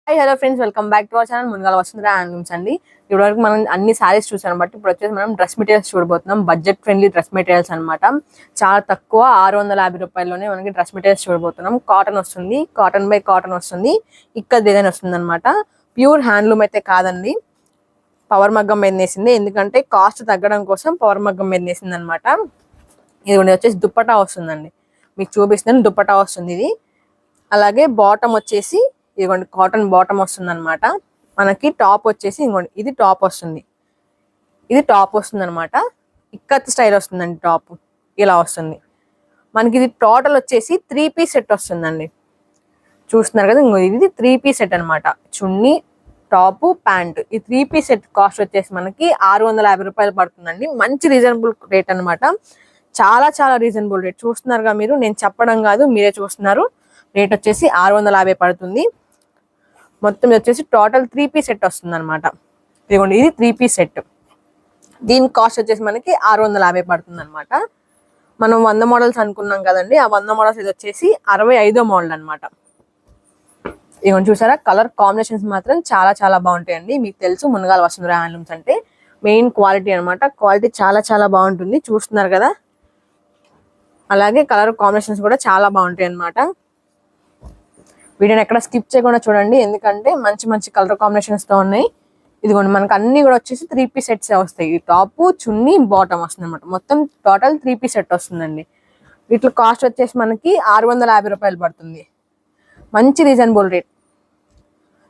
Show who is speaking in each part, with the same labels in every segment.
Speaker 1: Hi hello friends, welcome back to our channel Munagala Vasundhara handlooms అండి. ఇప్పటివరకు మనం అన్ని సారీస్ చూసాం బట్టి ఇప్పుడు వచ్చేసి మనం డ్రెస్ మెటీరియల్స్ చూడబోతున్నాం. బడ్జెట్ ఫ్రెండ్లీ డ్రెస్ మెటీరియల్స్ అనమాట. చాలా తక్కువ 650 రూపాయల్లోనే మనకి డ్రెస్ మెటీరియల్స్ చూడబోతున్నాం. కాటన్ వస్తుంది, కాటన్ బై కాటన్ వస్తుంది, ఇక్కడ డిజైన్ వస్తుంది అనమాట. ప్యూర్ హ్యాండ్లూమ్ అయితే కాదండి, పవర్ మగ్గం మీద వేసింది. ఎందుకంటే కాస్ట్ తగ్గడం కోసం పవర్ మగ్గం మీద వేసింది అనమాట. ఇది వచ్చేసి దుప్పటా వస్తుందండి, మీకు చూపిస్తాను. దుప్పటా వస్తుంది ఇది. అలాగే బాటమ్ వచ్చేసి ఇదిగోండి కాటన్ బాటమ్ వస్తుంది అనమాట. మనకి టాప్ వచ్చేసి ఇదిగోండి ఇది టాప్ వస్తుంది, ఇది టాప్ వస్తుంది అనమాట. ఇక్కత్ స్టైల్ వస్తుందండి, టాప్ ఇలా వస్తుంది మనకి. ఇది టోటల్ వచ్చేసి 3 పీస్ సెట్ వస్తుందండి. చూస్తున్నారు కదా, ఇంకో ఇది 3 పీస్ సెట్ అనమాట. చున్నీ, టాప్, ప్యాంట్, ఈ 3 పీస్ సెట్ కాస్ట్ వచ్చేసి మనకి 650 రూపాయలు పడుతుందండి. మంచి రీజనబుల్ రేట్ అనమాట, చాలా చాలా రీజనబుల్ రేట్. చూస్తున్నారుగా మీరు, నేను చెప్పడం కాదు, మీరే చూస్తున్నారు. రేట్ వచ్చేసి 650 పడుతుంది. మొత్తం వచ్చేసి టోటల్ 3 పీస్ సెట్ వస్తుంది అనమాట. ఇదిగోండి ఇది 3 పీస్ సెట్. దీని కాస్ట్ వచ్చేసి మనకి 650 పడుతుంది అనమాట. మనం 100 మోడల్స్ అనుకున్నాం కదండి, ఆ 100 మోడల్స్ ఇది వచ్చేసి 65వ మోడల్ అనమాట. ఇదిగోండి చూసారా, కలర్ కాంబినేషన్స్ మాత్రం చాలా చాలా బాగుంటాయండి. మీకు తెలుసు మునగాల వసుంధర హ్యాండ్లూమ్స్ అంటే మెయిన్ క్వాలిటీ అనమాట. క్వాలిటీ చాలా చాలా బాగుంటుంది, చూస్తున్నారు కదా. అలాగే కలర్ కాంబినేషన్స్ కూడా చాలా బాగుంటాయి అనమాట. వీడియోని ఎక్కడ స్కిప్ చేయకుండా చూడండి, ఎందుకంటే మంచి మంచి కలర్ కాంబినేషన్స్ తో ఉన్నాయి. ఇదిగోండి మనకు అన్ని కూడా వచ్చేసి 3 పీస్ సెట్స్ వస్తాయి. టాప్, చున్నీ, బాటమ్ వస్తుంది అనమాట. మొత్తం టోటల్ 3 పీస్ సెట్ వస్తుందండి. వీటి కాస్ట్ వచ్చేసి మనకి 650 రూపాయలు పడుతుంది. మంచి రీజనబుల్ రేట్.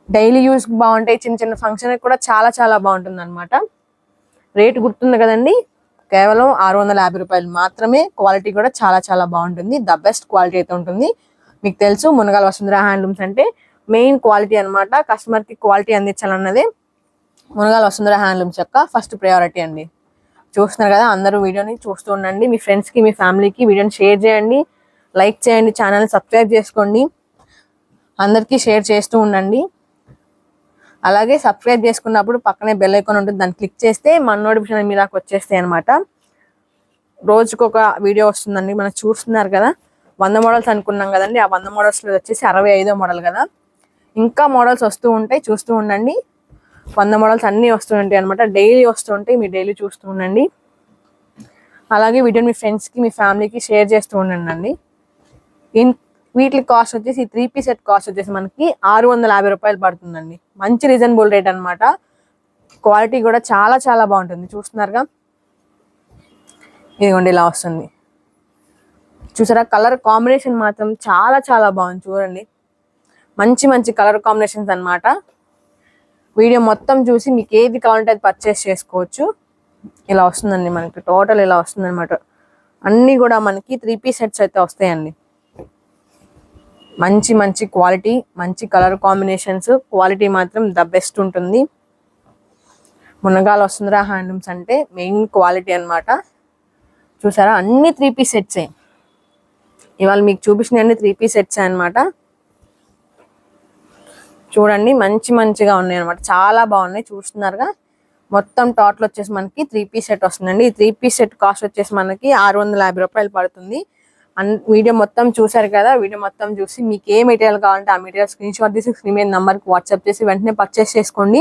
Speaker 1: డైలీ యూస్ బాగుంటాయి, చిన్న చిన్న ఫంక్షన్ కూడా చాలా చాలా బాగుంటుంది అనమాట. రేట్ గుర్తుంది కదండి, కేవలం 650 రూపాయలు మాత్రమే. క్వాలిటీ కూడా చాలా చాలా బాగుంటుంది, ద బెస్ట్ క్వాలిటీ అయితే ఉంటుంది. మీకు తెలుసు మునగాల వసుంధర హ్యాండ్లూమ్స్ అంటే మెయిన్ క్వాలిటీ అనమాట. కస్టమర్ కి క్వాలిటీ అందించాలన్నదే మునగాల వసుంధర హ్యాండ్లూమ్స్ యొక్క ఫస్ట్ ప్రయారిటీ అండి. చూస్తున్నారు కదా, అందరూ వీడియోని చూస్తూ ఉండండి. మీ ఫ్రెండ్స్ కి, మీ ఫ్యామిలీకి వీడియోని షేర్ చేయండి, లైక్ చేయండి, ఛానల్ని సబ్స్క్రైబ్ చేసుకోండి, అందరికీ షేర్ చేస్తూ ఉండండి. అలాగే సబ్స్క్రైబ్ చేసుకున్నప్పుడు పక్కనే బెల్ ఐకాన్ ఉంటుంది, దాన్ని క్లిక్ చేస్తే మన నోటిఫికేషన్ మీ దాకా వచ్చేస్తాయి అనమాట. రోజుకొక వీడియో వస్తుందండి. మనం చూస్తున్నారు కదా, 100 మోడల్స్ అనుకున్నాం కదండి, ఆ 100 మోడల్స్లో వచ్చేసి 65వ మోడల్ కదా. ఇంకా మోడల్స్ వస్తూ ఉంటాయి, చూస్తూ ఉండండి. 100 మోడల్స్ అన్నీ వస్తూ ఉంటాయి అనమాట. డైలీ వస్తూ ఉంటాయి, మీరు డైలీ చూస్తూ ఉండండి. అలాగే వీడియోని మీ ఫ్రెండ్స్కి, మీ ఫ్యామిలీకి షేర్ చేస్తూ ఉండండి. వీటి కాస్ట్ వచ్చేసి ఈ 3 పీస్ సెట్ కాస్ట్ వచ్చేసి మనకి 650 రూపాయలు పడుతుందండి. మంచి రీజనబుల్ రేట్ అనమాట. క్వాలిటీ కూడా చాలా చాలా బాగుంటుంది, చూస్తున్నారుగా. ఇదిగోండి ఇలా వస్తుంది, చూసారా. కలర్ కాంబినేషన్ మాత్రం చాలా చాలా బాగుంది, చూడండి. మంచి మంచి కలర్ కాంబినేషన్స్ అనమాట. వీడియో మొత్తం చూసి మీకు ఏది కావాలంటే అది పర్చేస్ చేసుకోవచ్చు. ఇలా వస్తుందండి మనకి, టోటల్ ఇలా వస్తుంది అనమాట. అన్నీ కూడా మనకి 3 పీస్ సెట్స్ అయితే వస్తాయండి. మంచి మంచి క్వాలిటీ, మంచి కలర్ కాంబినేషన్స్, క్వాలిటీ మాత్రం ద బెస్ట్ ఉంటుంది. మునగాల వసుంధర హ్యాండ్లూమ్స్ అంటే మెయిన్ క్వాలిటీ అనమాట. చూసారా, అన్ని 3 పీస్ సెట్సే. ఇవాళ మీకు చూపించిన అన్ని 3 పీస్ సెట్స్ అనమాట. చూడండి, మంచి మంచిగా ఉన్నాయి అనమాట, చాలా బాగున్నాయి, చూస్తున్నారుగా. మొత్తం టోటల్ వచ్చేసి మనకి 3 పీస్ సెట్ వస్తుందండి. ఈ 3 పీస్ సెట్ కాస్ట్ వచ్చేసి మనకి 650 రూపాయలు పడుతుంది. వీడియో మొత్తం చూసారు కదా, వీడియో మొత్తం చూసి మీకు ఏ మెటీరియల్ కావాలంటే ఆ మెటీరియల్ స్క్రీన్ షాట్ తీసి స్క్రీన్ మీద నెంబర్కి వాట్సాప్ చేసి వెంటనే పర్చేస్ చేసుకోండి.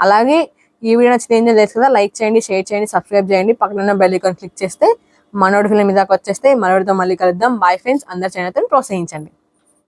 Speaker 1: అలాగే ఈ వీడియో నచ్చితే ఏం చేయలేదు కదా, లైక్ చేయండి, షేర్ చేయండి, సబ్స్క్రైబ్ చేయండి, పక్కన బెల్ ఐకాన్ క్లిక్ చేస్తే మన నోటిఫికేషన్ మీ దాకా వచ్చేస్తే. మనోడితో మళ్ళీ కలుద్దాం. బాయ్ ఫ్రెండ్స్, అందరి ఛానల్ని ప్రోత్సహించండి.